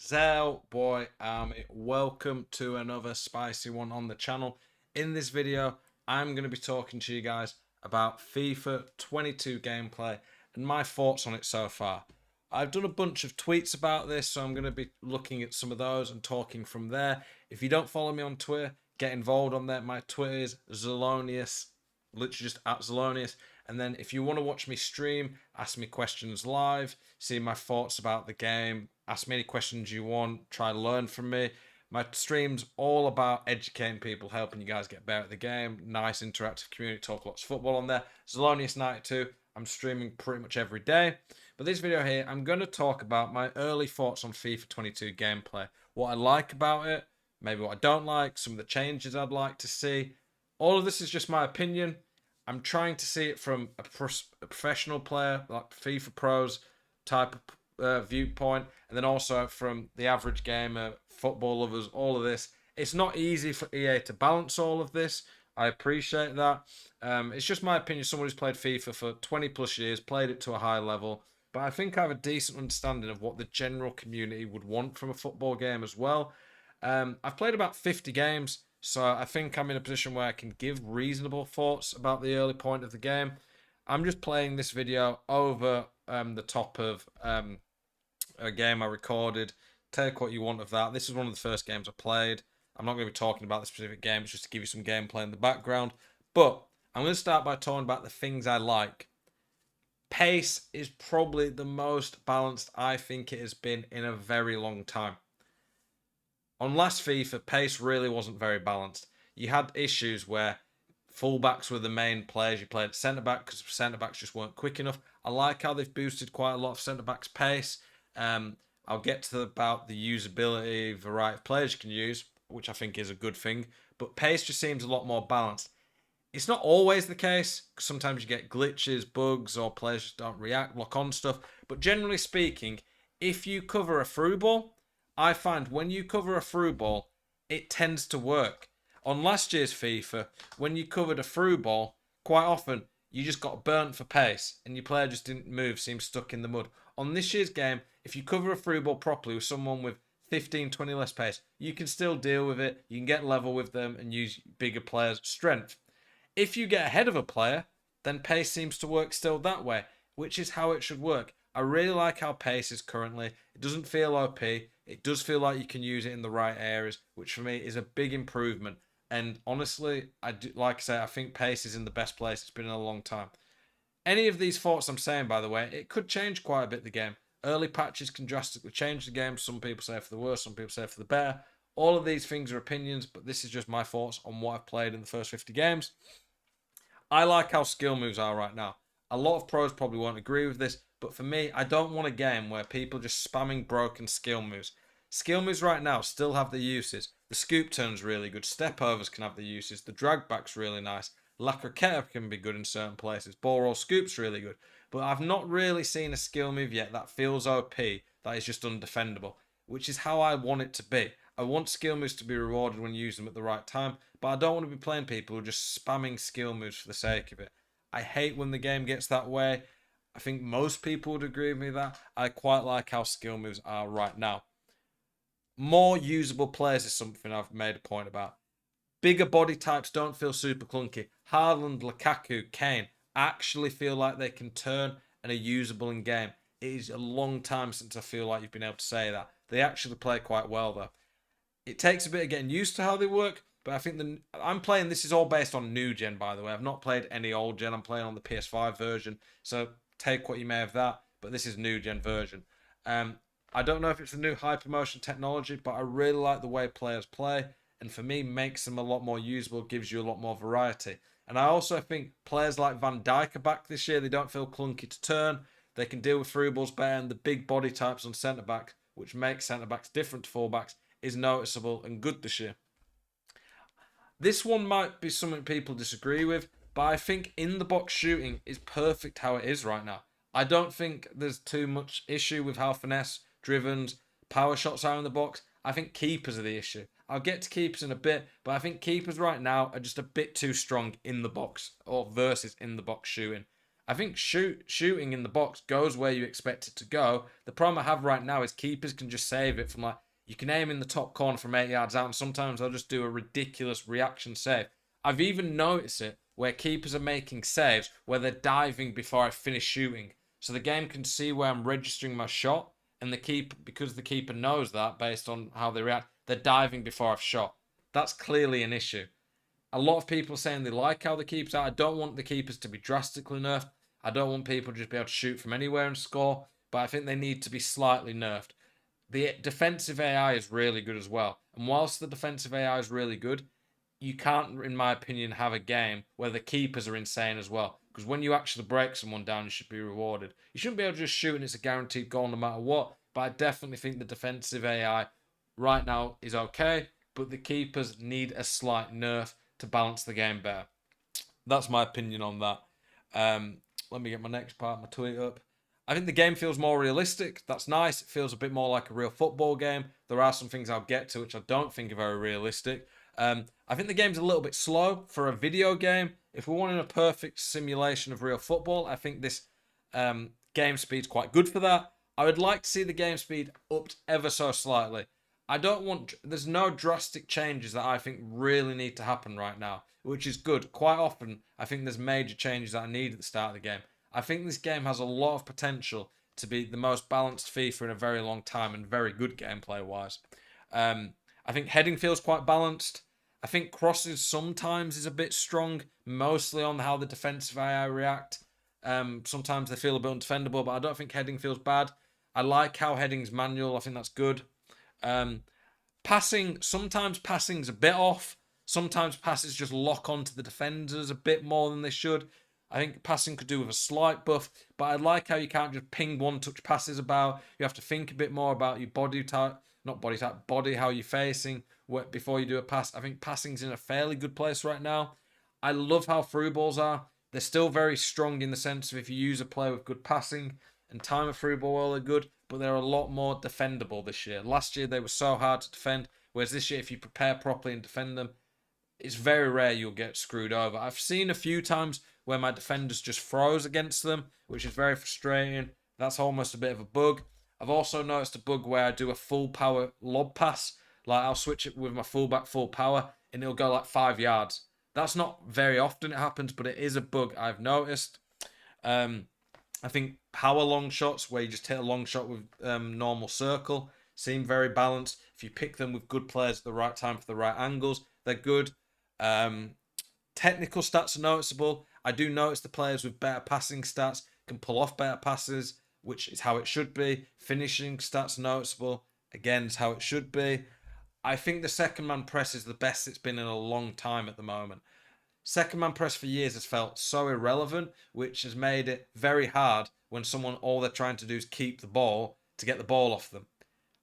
Zel boy army, welcome to another spicy one on the channel. In this video, I'm going to be talking to you guys about FIFA 22 gameplay and my thoughts on it so far. I've done a bunch of tweets about this, so I'm going to be looking at some of those and talking from there. If you don't follow me on Twitter, get involved on there. My Twitter is Zelonius, literally just at Zelonius. And then if you want to watch me stream, ask me questions live, see my thoughts about the game, ask me any questions you want, try to learn from me. My stream's all about educating people, helping you guys get better at the game. Nice interactive community, talk lots of football on there. Zelonius92, I'm streaming pretty much every day. But this video here, I'm going to talk about my early thoughts on FIFA 22 gameplay. What I like about it, maybe what I don't like, some of the changes I'd like to see. All of this is just my opinion. I'm trying to see it from a professional player, like FIFA pros type of viewpoint, and then also from the average gamer, football lovers, all of this. It's not easy for EA to balance all of this. I appreciate that. It's just my opinion. Someone who's played FIFA for 20 plus years, played it to a high level, but I think I have a decent understanding of what the general community would want from a football game as well. I've played about 50 games, so I think I'm in a position where I can give reasonable thoughts about the early point of the game. I'm just playing this video over the top of a game I recorded. Take what you want of that. This is one of the first games I played. I'm not going to be talking about the specific game, it's just to give you some gameplay in the background. But I'm going to start by talking about the things I like. Pace is probably the most balanced I think it has been in a very long time. On last FIFA, pace really wasn't very balanced. You had issues where fullbacks were the main players. You played centre back because centre backs just weren't quick enough. I like how they've boosted quite a lot of centre backs' pace. I'll get to about the usability variety of players you can use, which I think is a good thing. But pace just seems a lot more balanced. It's not always the case. Sometimes you get glitches, bugs, or players just don't react, lock on stuff. But generally speaking, if you cover a through ball, I find when you cover a through ball, it tends to work. On last year's FIFA, when you covered a through ball, quite often you just got burnt for pace and your player just didn't move, seemed stuck in the mud. On this year's game, if you cover a through ball properly with someone with 15, 20 less pace, you can still deal with it. You can get level with them and use bigger players' strength. If you get ahead of a player, then pace seems to work still that way, which is how it should work. I really like how pace is currently. It doesn't feel OP. It does feel like you can use it in the right areas, which for me is a big improvement. And honestly, I do, like I say, I think pace is in the best place it's been in a long time. Any of these thoughts I'm saying, by the way, it could change quite a bit the game. Early patches can drastically change the game. Some people say for the worse, some people say for the better. All of these things are opinions, but this is just my thoughts on what I've played in the first 50 games. I like how skill moves are right now. A lot of pros probably won't agree with this, but for me, I don't want a game where people just spamming broken skill moves. Skill moves right now still have the uses. The scoop turn's really good. Step overs can have the uses. The drag back's really nice. La Croqueta can be good in certain places. Ball roll scoop's really good. But I've not really seen a skill move yet that feels OP that is just undefendable, which is how I want it to be. I want skill moves to be rewarded when you use them at the right time, but I don't want to be playing people who are just spamming skill moves for the sake of it. I hate when the game gets that way. I think most people would agree with me that I quite like how skill moves are right now. More usable players is something I've made a point about. Bigger body types don't feel super clunky. Haaland, Lukaku, Kane actually feel like they can turn and are usable in game. It is a long time since I feel like you've been able to say that. They actually play quite well though. It takes a bit of getting used to how they work, but I think I'm playing. This is all based on new gen, by the way. I've not played any old gen. I'm playing on the PS5 version, so take what you may of that. But this is new gen version. I don't know if it's the new hypermotion technology, but I really like the way players play, and for me, makes them a lot more usable, gives you a lot more variety. And I also think players like Van Dijk are back this year. They don't feel clunky to turn. They can deal with through balls better, and the big body types on centre back, which makes centre backs different to fullbacks, is noticeable and good this year. This one might be something people disagree with, but I think in the box shooting is perfect how it is right now. I don't think there's too much issue with how finesse, drivens, power shots are in the box. I think keepers are the issue. I'll get to keepers in a bit, but I think keepers right now are just a bit too strong in the box or versus in the box shooting. I think shooting in the box goes where you expect it to go. The problem I have right now is keepers can just save it from like, you can aim in the top corner from 8 yards out, and sometimes they'll just do a ridiculous reaction save. I've even noticed it where keepers are making saves where they're diving before I finish shooting. So the game can see where I'm registering my shot, and because the keeper knows that based on how they react, they're diving before I've shot. That's clearly an issue. A lot of people saying they like how the keepers are. I don't want the keepers to be drastically nerfed. I don't want people to just be able to shoot from anywhere and score, but I think they need to be slightly nerfed. The defensive AI is really good as well. And whilst the defensive AI is really good, you can't, in my opinion, have a game where the keepers are insane as well. Because when you actually break someone down, you should be rewarded. You shouldn't be able to just shoot and it's a guaranteed goal no matter what. But I definitely think the defensive AI right now is okay, but the keepers need a slight nerf to balance the game better. That's my opinion on that. Let me get my next part of my tweet up. I think the game feels more realistic. That's nice. It feels a bit more like a real football game. There are some things I'll get to which I don't think are very realistic. I think the game's a little bit slow for a video game. If we're wanting a perfect simulation of real football, I think this game speed's quite good for that. I would like to see the game speed upped ever so slightly. There's no drastic changes that I think really need to happen right now, which is good. Quite often, I think there's major changes that I need at the start of the game. I think this game has a lot of potential to be the most balanced FIFA in a very long time and very good gameplay wise. I think heading feels quite balanced. I think crosses sometimes is a bit strong, mostly on how the defensive AI react. Sometimes they feel a bit undefendable, but I don't think heading feels bad. I like how heading's manual. I think that's good. Sometimes passing's a bit off. Sometimes passes just lock onto the defenders a bit more than they should. I think passing could do with a slight buff, but I like how you can't just ping one-touch passes about. You have to think a bit more about your body type, not body type, body, how you're facing before you do a pass. I think passing's in a fairly good place right now. I love how through balls are. They're still very strong in the sense of if you use a player with good passing and time a through ball while they're good, but they're a lot more defendable this year. Last year they were so hard to defend, whereas this year if you prepare properly and defend them, it's very rare you'll get screwed over. I've seen a few times where my defenders just froze against them, which is very frustrating. That's almost a bit of a bug. I've also noticed a bug where I do a full power lob pass. Like I'll switch it with my fullback full power and it'll go like 5 yards. That's not very often it happens, but it is a bug I've noticed. I think power long shots where you just hit a long shot with normal circle seem very balanced. If you pick them with good players at the right time for the right angles, they're good. Technical stats are noticeable. I do notice the players with better passing stats can pull off better passes, which is how it should be. Finishing stats are noticeable. Again, it's how it should be. I think the second man press is the best it's been in a long time at the moment. Second man press for years has felt so irrelevant, which has made it very hard when all they're trying to do is keep the ball to get the ball off them.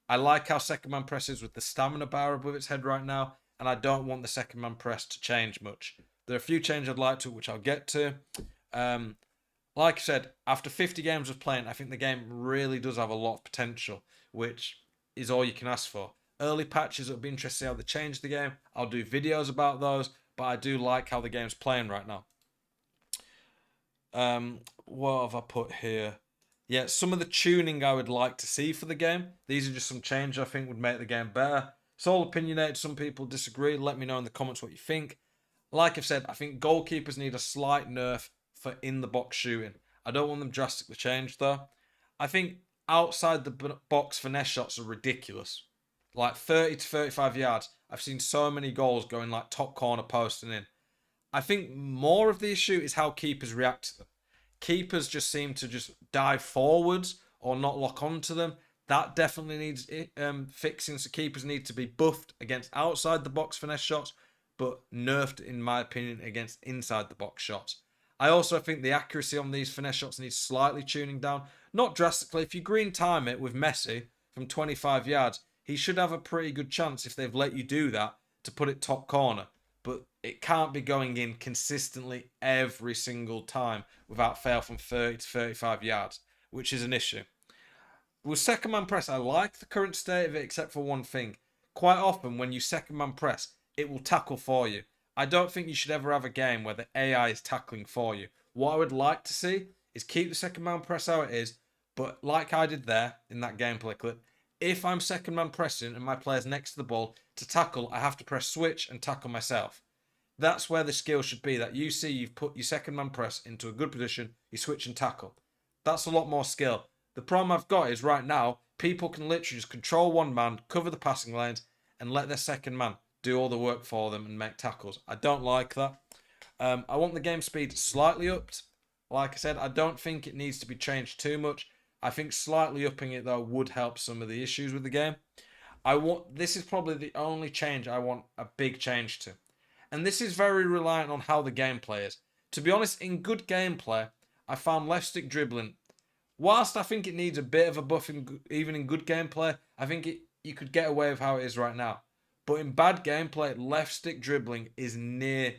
I like how second man press is with the stamina bar above its head right now, and I don't want the second man press to change much. There are a few changes I'd like to, which I'll get to. Like I said, after 50 games of playing, I think the game really does have a lot of potential, which is all you can ask for. Early patches, it'll be interesting to see how they change the game. I'll do videos about those, but I do like how the game's playing right now. What have I put here? Yeah, some of the tuning I would like to see for the game. These are just some changes I think would make the game better. It's all opinionated. Some people disagree. Let me know in the comments what you think. Like I've said, I think goalkeepers need a slight nerf for in-the-box shooting. I don't want them drastically changed, though. I think outside the box finesse shots are ridiculous. Like 30 to 35 yards. I've seen so many goals going like top corner post and in. I think more of the issue is how keepers react to them. Keepers just seem to just dive forwards or not lock onto them. That definitely needs fixing. So keepers need to be buffed against outside the box finesse shots, but nerfed, in my opinion, against inside the box shots. I also think the accuracy on these finesse shots needs slightly tuning down. Not drastically. If you green time it with Messi from 25 yards, he should have a pretty good chance if they've let you do that to put it top corner. But it can't be going in consistently every single time without fail from 30 to 35 yards, which is an issue. With second man press, I like the current state of it except for one thing. Quite often when you second man press, it will tackle for you. I don't think you should ever have a game where the AI is tackling for you. What I would like to see is keep the second man press how it is, but like I did there in that gameplay clip, if I'm second man pressing and my player's next to the ball, to tackle, I have to press switch and tackle myself. That's where the skill should be, that you see you've put your second man press into a good position, you switch and tackle. That's a lot more skill. The problem I've got is right now, people can literally just control one man, cover the passing lanes, and let their second man do all the work for them and make tackles. I don't like that. I want the game speed slightly upped. Like I said, I don't think it needs to be changed too much. I think slightly upping it though would help some of the issues with the game. This is probably the only change I want a big change to. And this is very reliant on how the gameplay is. To be honest, in good gameplay, I found left stick dribbling. Whilst I think it needs a bit of a buff, even in good gameplay, I think you could get away with how it is right now. But in bad gameplay, left stick dribbling is near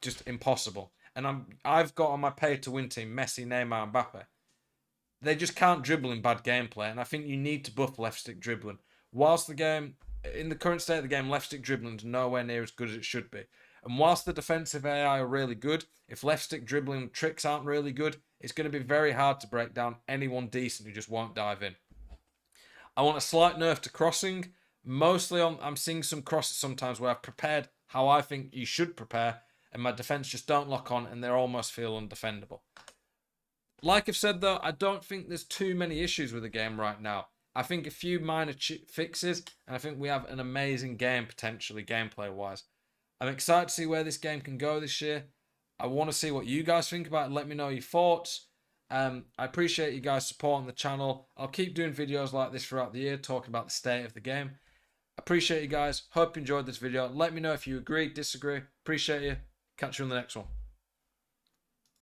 just impossible. And I've got on my pay to win team Messi, Neymar, and Mbappe. They just can't dribble in bad gameplay, and I think you need to buff left stick dribbling. Whilst the game, in the current state of the game, left stick dribbling is nowhere near as good as it should be. And whilst the defensive AI are really good, if left stick dribbling tricks aren't really good, it's going to be very hard to break down anyone decent who just won't dive in. I want a slight nerf to crossing. Mostly I'm seeing some crosses sometimes where I've prepared how I think you should prepare, and my defense just don't lock on and they almost feel undefendable. Like I've said though, I don't think there's too many issues with the game right now. I think a few minor fixes, and I think we have an amazing game potentially gameplay wise. I'm excited to see where this game can go this year. I want to see what you guys think about it. Let me know your thoughts. I appreciate you guys supporting the channel. I'll keep doing videos like this throughout the year, talking about the state of the game. Appreciate you guys. Hope you enjoyed this video. Let me know if you agree, disagree. Appreciate you. Catch you on the next one.